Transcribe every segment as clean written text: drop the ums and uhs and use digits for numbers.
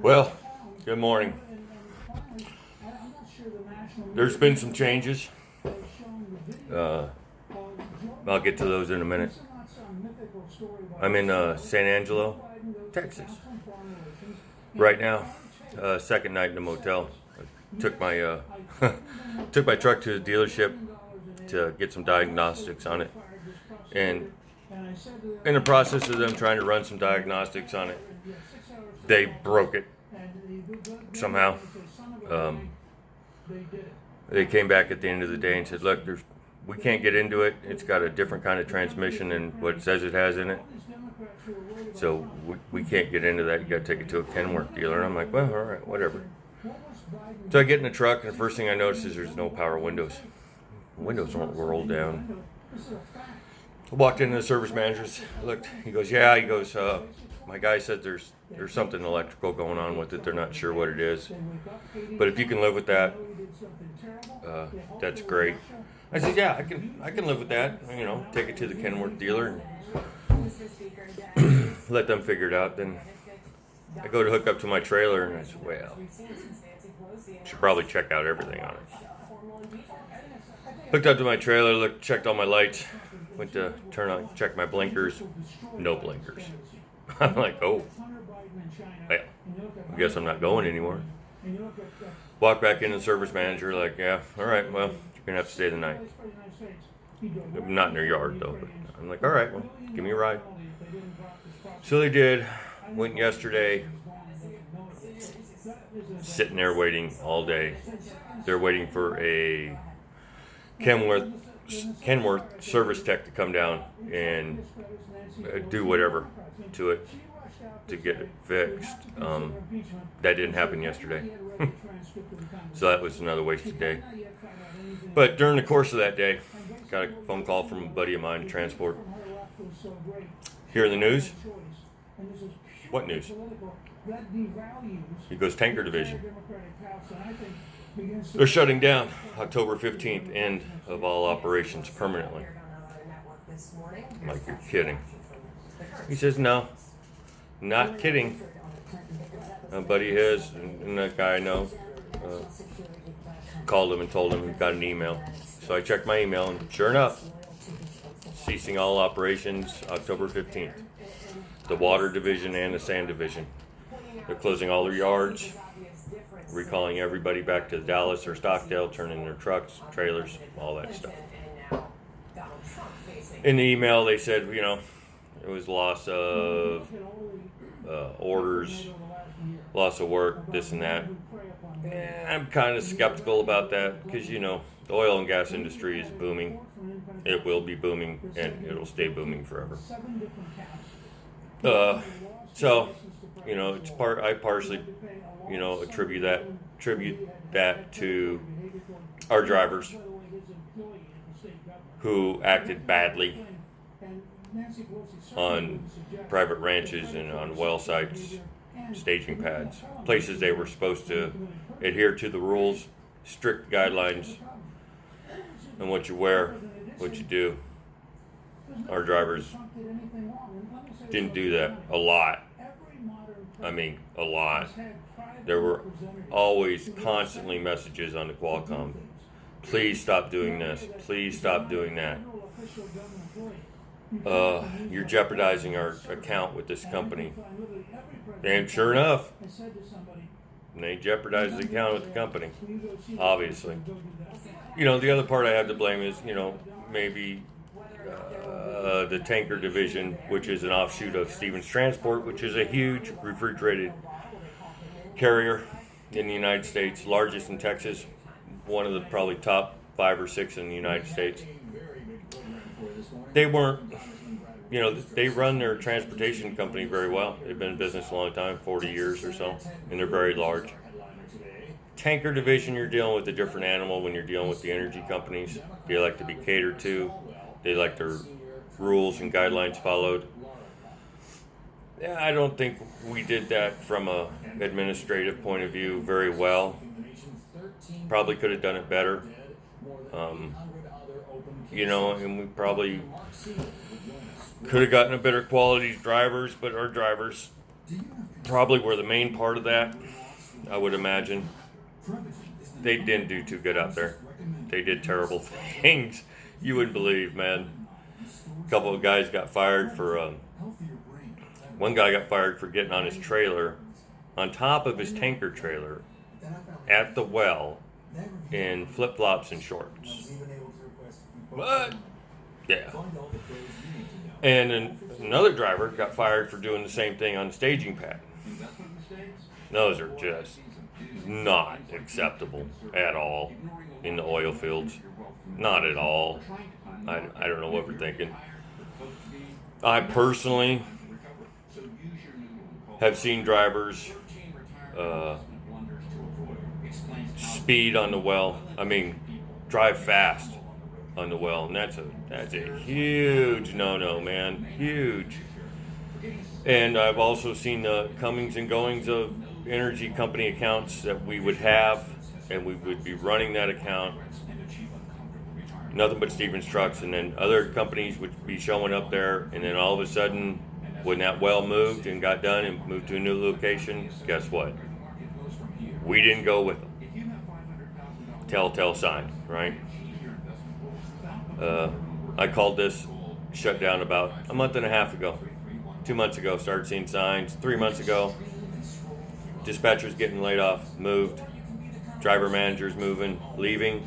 Well, good morning. There's been some changes. I'll get to those in a minute. I'm in San Angelo, Texas. Right now, second night in the motel. I took my took my truck to the dealership to get some diagnostics on it, and in the process of them trying to run some diagnostics on it, they broke it somehow. They came back at the end of the day and said, "Look, we can't get into it. It's got a different kind of transmission than what it says it has in it. So we can't get into that. You got to take it to a Kenworth dealer." And I'm like, "Well, all right, whatever." So I get in the truck, and the first thing I notice is there's no power windows. The windows weren't rolled down. I walked into the service manager's. Looked. He goes, "Yeah." He goes, "My guy said there's something electrical going on with it. They're not sure what it is. But if you can live with that, that's great." I said, "Yeah, I can live with that. You know, take it to the Kenworth dealer and let them figure it out." Then I go to hook up to my trailer, and I said, "Well, should probably check out everything on it." Hooked up to my trailer, checked all my lights, went to check my blinkers, no blinkers. I'm like, "Oh, well, I guess I'm not going anymore." Walk back into the service manager, like, "Yeah, all right, well, you're gonna have to stay the night." Not in their yard though, but I'm like, "All right, well, give me a ride." So they did. Went yesterday. Sitting there waiting all day. They're waiting for a Kenworth service tech to come down and do whatever to it to get it fixed. That didn't happen yesterday. So that was another wasted day. But during the course of that day, got a phone call from a buddy of mine in transport. Hear the news? What news? He goes, "Tanker Division. They're shutting down October 15th, end of all operations permanently." I'm like, "You're kidding." He says, "No, not kidding." A buddy of his and that guy I know called him and told him he got an email. So I checked my email, and sure enough, ceasing all operations October 15th. The water division and the sand division. They're closing all their yards, recalling everybody back to Dallas or Stockdale, turning their trucks, trailers, all that stuff. In the email, they said, you know, it was loss of orders, loss of work, this and that. I'm kind of skeptical about that because, you know, the oil and gas industry is booming. It will be booming, and it'll stay booming forever. So, you know, I partially, you know, attribute that to our drivers who acted badly on private ranches and on well sites, staging pads, places they were supposed to adhere to the rules, strict guidelines on what you wear, what you do. Our drivers didn't do that a lot. I mean, a lot. There were always constantly messages on the Qualcomm. "Please stop doing this. Please stop doing that. You're jeopardizing our account with this company." And sure enough, they jeopardized the account with the company, obviously. You know, the other part I have to blame is, you know, maybe the tanker division, which is an offshoot of Stevens Transport, which is a huge refrigerated carrier in the United States, largest in Texas, one of the probably top 5 or 6 in the United States. They weren't, you know, they run their transportation company very well. They've been in business a long time, 40 years or so, and they're very large. Tanker division, you're dealing with a different animal when you're dealing with the energy companies. They like to be catered to. They like their rules and guidelines followed. Yeah, I don't think we did that from a administrative point of view very well. Probably could have done it better. You know, and we probably could have gotten a better quality drivers, but our drivers probably were the main part of that, I would imagine. They didn't do too good out there. They did terrible things. You wouldn't believe, man. A couple of guys got fired for, one guy got fired for getting on his trailer, on top of his tanker trailer, at the well, in flip-flops and shorts. What? Yeah. And then another driver got fired for doing the same thing on the staging pad. Those are just not acceptable at all in the oil fields. Not at all. I don't know what we're thinking. I personally have seen drivers speed on the well. I mean, drive fast on the well, and that's a huge no-no, man. Huge. And I've also seen the comings and goings of energy company accounts that we would have, and we would be running that account, nothing but Stevens trucks, and then other companies would be showing up there, and then all of a sudden, when that well moved and got done and moved to a new location, guess what? We didn't go with them. Telltale sign, right? I called this shutdown about a month and a half ago. 2 months ago, started seeing signs. 3 months ago, dispatchers getting laid off, moved. Driver managers moving, leaving.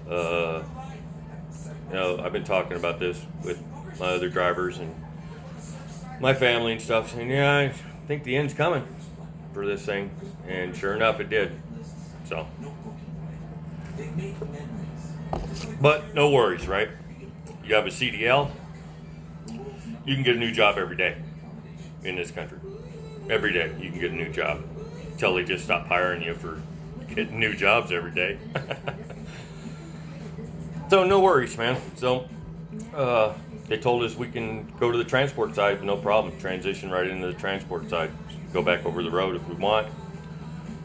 I've been talking about this with my other drivers and my family and stuff, and yeah, I think the end's coming for this thing, and sure enough, it did. So, but no worries, right? You have a CDL, you can get a new job every day in this country. Every day you can get a new job until they just stop hiring you for getting new jobs every day. So no worries, man. So they told us we can go to the transport side, no problem. Transition right into the transport side. Go back over the road if we want.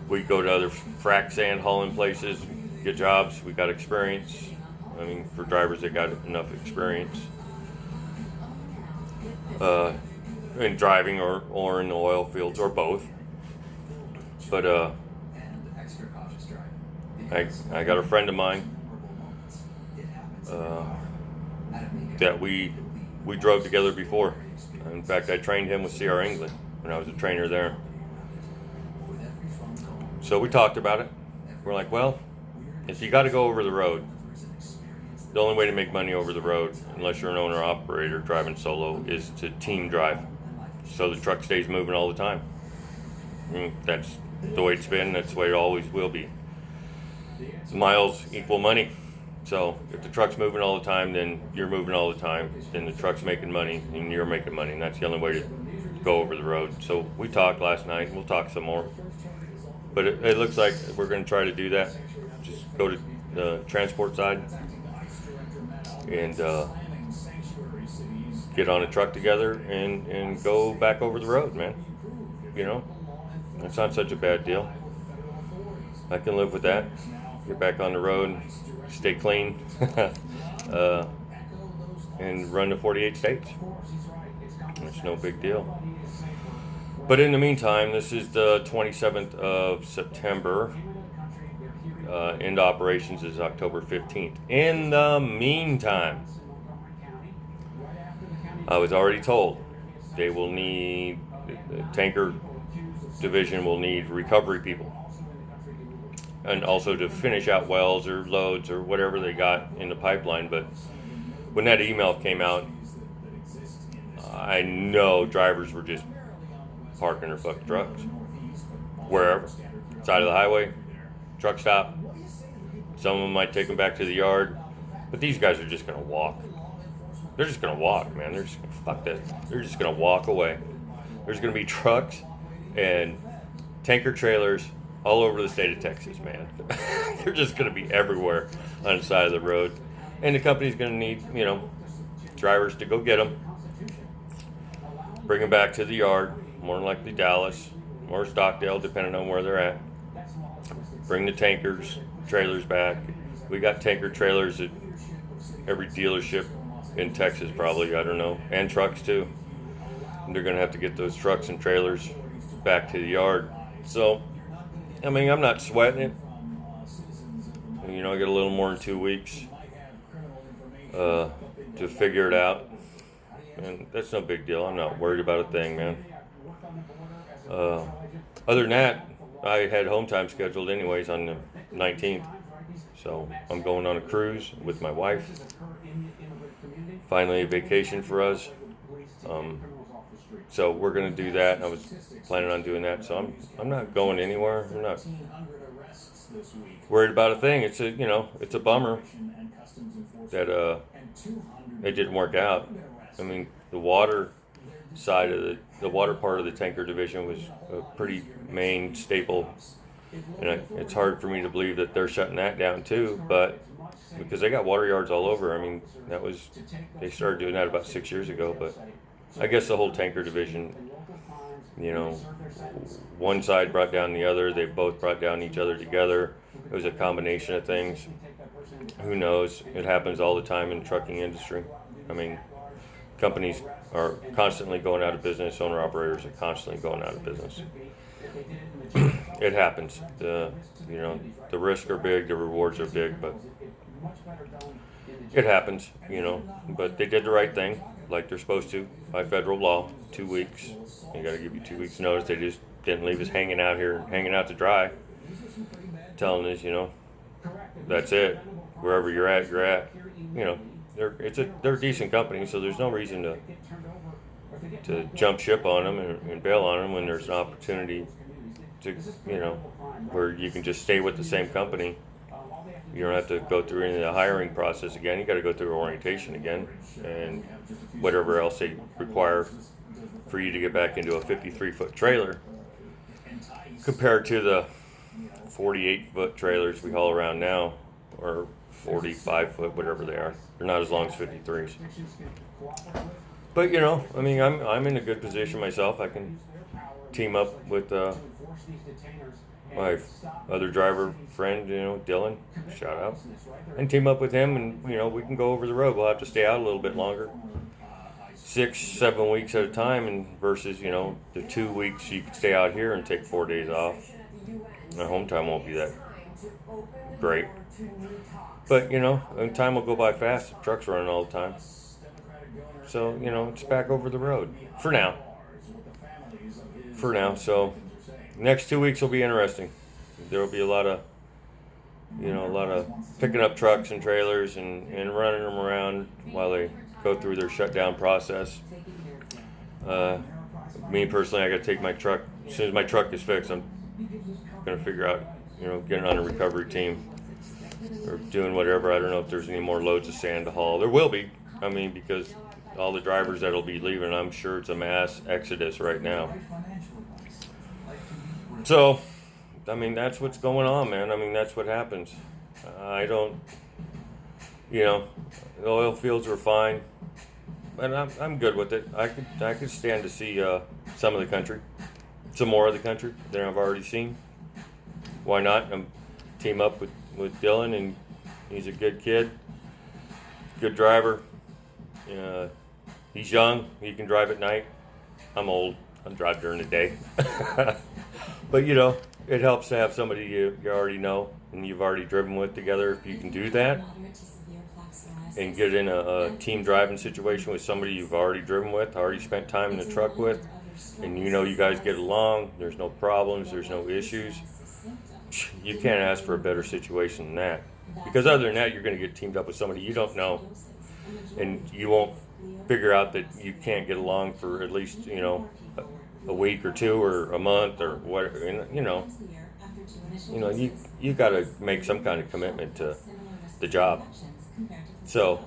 We go to other frac sand hauling places, get jobs. We got experience. I mean, for drivers that got enough experience in driving or in the oil fields or both. But I got a friend of mine that we drove together before. In fact, I trained him with CR England when I was a trainer there. So we talked about it. We're like, well, if you got to go over the road, the only way to make money over the road, unless you're an owner-operator driving solo, is to team drive. So the truck stays moving all the time. That's the way it's been. That's the way it always will be. Miles equal money. So if the truck's moving all the time, then you're moving all the time. Then the truck's making money, and you're making money. And that's the only way to go over the road. So we talked last night. We'll talk some more. But it looks like we're going to try to do that. Just go to the transport side and get on a truck together and go back over the road, man. You know, that's not such a bad deal. I can live with that. Get back on the road, stay clean, and run to 48 states. It's no big deal. But in the meantime, this is the 27th of September. End operations is October 15th. In the meantime, I was already told they will need, the tanker division will need recovery people. And also to finish out wells or loads or whatever they got in the pipeline. But when that email came out, I know drivers were just parking their fucking trucks wherever, side of the highway, truck stop. Some of them might take them back to the yard, but these guys are just gonna walk. They're just gonna walk, man. They're just gonna fuck that. They're just gonna walk away. There's gonna be trucks and tanker trailers all over the state of Texas, man. They're just gonna be everywhere on the side of the road, and the company's gonna need, drivers to go get them, bring them back to the yard. More than likely Dallas or Stockdale, depending on where they're at. Bring the tankers, trailers back. We got tanker trailers at every dealership in Texas, probably, I don't know, and trucks too. they're going to have to get those trucks and trailers back to the yard. So, I mean, I'm not sweating it. You know, I get a little more than 2 weeks to figure it out. And that's no big deal. I'm not worried about a thing, man. Other than that, I had home time scheduled anyways on the 19th. So I'm going on a cruise with my wife. Finally a vacation for us. So we're going to do that. I was planning on doing that. So I'm not going anywhere. I'm not worried about a thing. It's a bummer that it didn't work out. I mean, the water side of the water part of the tanker division was a pretty main staple, and it's hard for me to believe that they're shutting that down too. But because they got water yards all over, I mean, they started doing that about 6 years ago. But I guess the whole tanker division, you know, one side brought down the other. They both brought down each other together. It was a combination of things. Who knows? It happens all the time in the trucking industry. I mean, companies are constantly going out of business. Owner-operators are constantly going out of business. It happens. The risks are big, the rewards are big, but it happens, you know. But they did the right thing, like they're supposed to, by federal law. 2 weeks. You got to give you 2 weeks notice. They just didn't leave us hanging out to dry, telling us, you know, that's it. Wherever you're at, you're at. You know, they're a decent company, so there's no reason to jump ship on them and bail on them when there's an opportunity to, you know, where you can just stay with the same company. You don't have to go through any of the hiring process again. You got to go through orientation again and whatever else they require for you to get back into a 53-foot trailer compared to the 48-foot trailers we haul around now, or 45-foot, whatever they are. They're not as long as 53s. But, you know, I mean, I'm in a good position myself. I can team up with my other driver friend, you know, Dylan, shout out, and team up with him, and, you know, we can go over the road. We'll have to stay out a little bit longer, 6-7 weeks at a time, and versus, you know, the 2 weeks you could stay out here and take 4 days off. My home time won't be that great. But, you know, and time will go by fast. The truck's running all the time. So, you know, it's back over the road. For now. So, next 2 weeks will be interesting. There will be a lot of picking up trucks and trailers and running them around while they go through their shutdown process. Me personally, I got to take my truck. As soon as my truck is fixed, I'm going to figure out, you know, getting on a recovery team or doing whatever. I don't know if there's any more loads of sand to haul. There will be. I mean, because all the drivers that'll be leaving, I'm sure it's a mass exodus right now. So, I mean, that's what's going on, man. I mean, that's what happens. The oil fields were fine, but I'm good with it. I could stand to see some of the country, some more of the country than I've already seen. Why not? I'm team up with Dylan, and he's a good kid, good driver. He's young. He can drive at night. I'm old. I drive during the day. But, you know, it helps to have somebody you already know and you've already driven with together. If you can do that and get in a team driving situation with somebody you've already driven with, already spent time in the truck with, and you know you guys get along, there's no problems, there's no issues, you can't ask for a better situation than that. Because other than that, you're going to get teamed up with somebody you don't know, and you won't figure out that you can't get along for at least, you know, a week or two or a month or whatever. And, you know, you got to make some kind of commitment to the job. So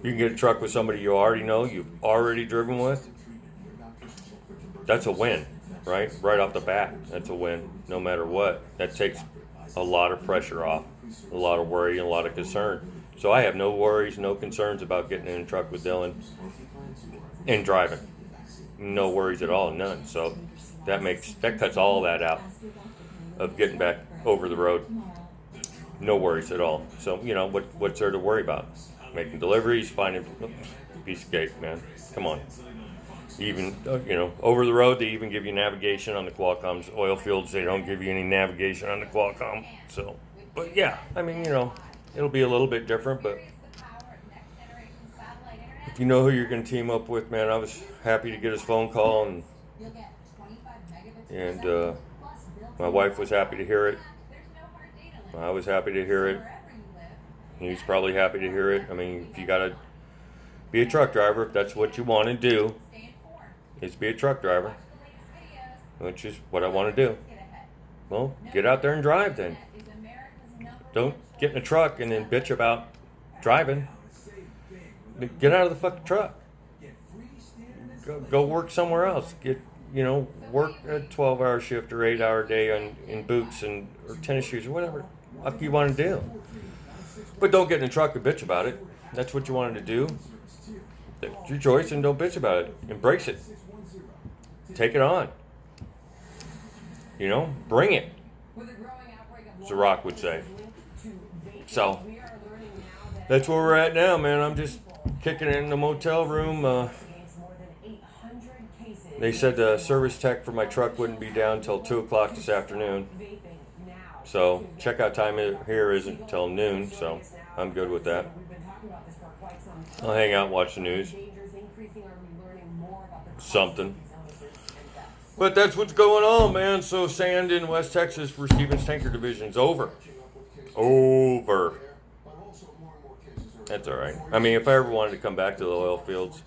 you can get a truck with somebody you already know, you've already driven with. That's a win, right? Right off the bat, that's a win. No matter what, that takes a lot of pressure off, a lot of worry, and a lot of concern. So I have no worries, no concerns about getting in a truck with Dylan and driving. No worries at all, none. So that cuts all that out of getting back over the road. No worries at all. So, you know, what's there to worry about? Making deliveries, finding piece of cake, man. Come on. Even, over the road, they even give you navigation on the Qualcomm's. Oil fields, they don't give you any navigation on the Qualcomm. So, but yeah, I mean, it'll be a little bit different, but if you know who you're going to team up with, man, I was happy to get his phone call, and my wife was happy to hear it. I was happy to hear it. He's probably happy to hear it. I mean, if you got to be a truck driver, if that's what you want to do, is be a truck driver, which is what I want to do. Well, get out there and drive then. Don't get in a truck and then bitch about driving. Get out of the fucking truck. Go work somewhere else. Work a 12-hour shift or 8-hour day in boots or tennis shoes or whatever the fuck you want to do. But don't get in a truck and bitch about it. That's what you wanted to do. It's your choice, and don't bitch about it. Embrace it. Take it on. Bring it. As The Rock would say. So, that's where we're at now, man. I'm just kicking it in the motel room. They said the service tech for my truck wouldn't be down until 2 o'clock this afternoon. So, checkout time here isn't until noon, so I'm good with that. I'll hang out and watch the news. Something. But that's what's going on, man. So sand in West Texas for Stevens Tanker Division's over. Over. That's all right. I mean, if I ever wanted to come back to the oil fields,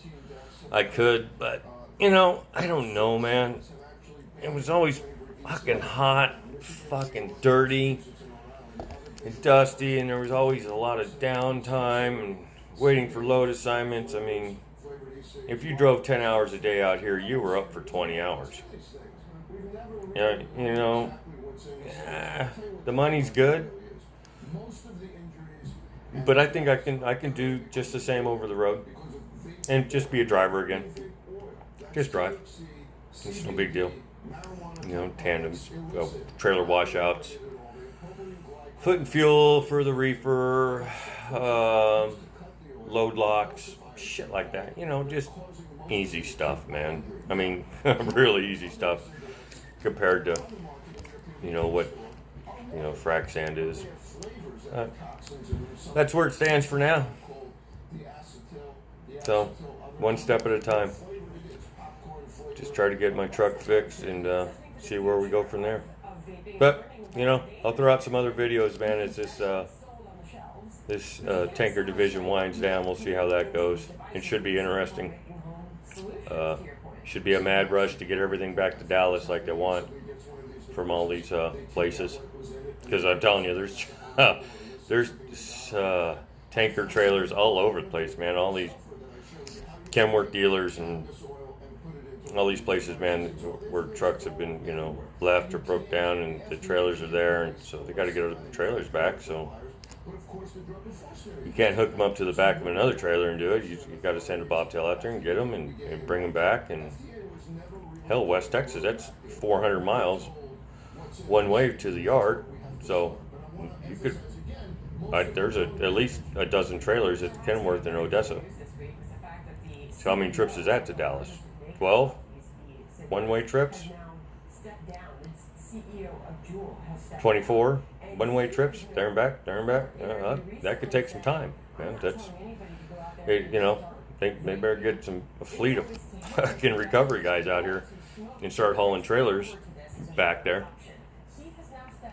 I could. But, I don't know, man. It was always fucking hot, fucking dirty, and dusty, and there was always a lot of downtime and waiting for load assignments. I mean, if you drove 10 hours a day out here, you were up for 20 hours. The money's good, but I think I can do just the same over the road and just be a driver again. Just drive. It's no big deal. Tandems, trailer washouts, foot and fuel for the reefer, load locks, shit like that. Just easy stuff, man. I mean, really easy stuff compared to, what, frac sand is. That's where it stands for now. So, one step at a time. Just try to get my truck fixed and see where we go from there. But, I'll throw out some other videos, man, as this tanker division winds down. We'll see how that goes. It should be interesting. Should be a mad rush to get everything back to Dallas like they want from all these places. Because I'm telling you, there's tanker trailers all over the place, man. All these Kenworth dealers and all these places, man, where trucks have been, left or broke down, and the trailers are there, and so they got to get the trailers back. So you can't hook them up to the back of another trailer and do it. You got to send a bobtail out there and get them and bring them back. And hell, West Texas, that's 400 miles one way to the yard. So you could. There's at least a dozen trailers at Kenworth and Odessa. So how many trips is that to Dallas? 12 one-way trips? 24 one-way trips there and back. That could take some time, man. That's, they better get a fleet of fucking recovery guys out here and start hauling trailers back there.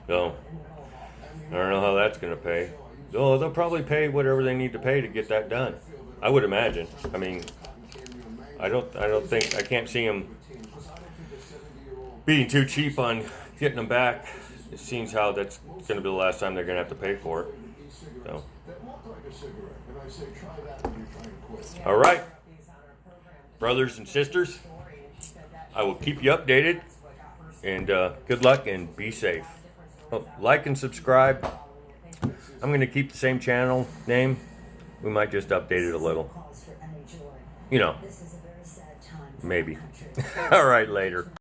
So I don't know how that's going to pay. Oh, they'll probably pay whatever they need to pay to get that done. I would imagine. I mean, I can't see them being too cheap on getting them back. It seems how that's going to be the last time they're going to have to pay for it. So, all right, brothers and sisters, I will keep you updated, and good luck and be safe. Like and subscribe. I'm going to keep the same channel name. We might just update it a little. Maybe. All right, later.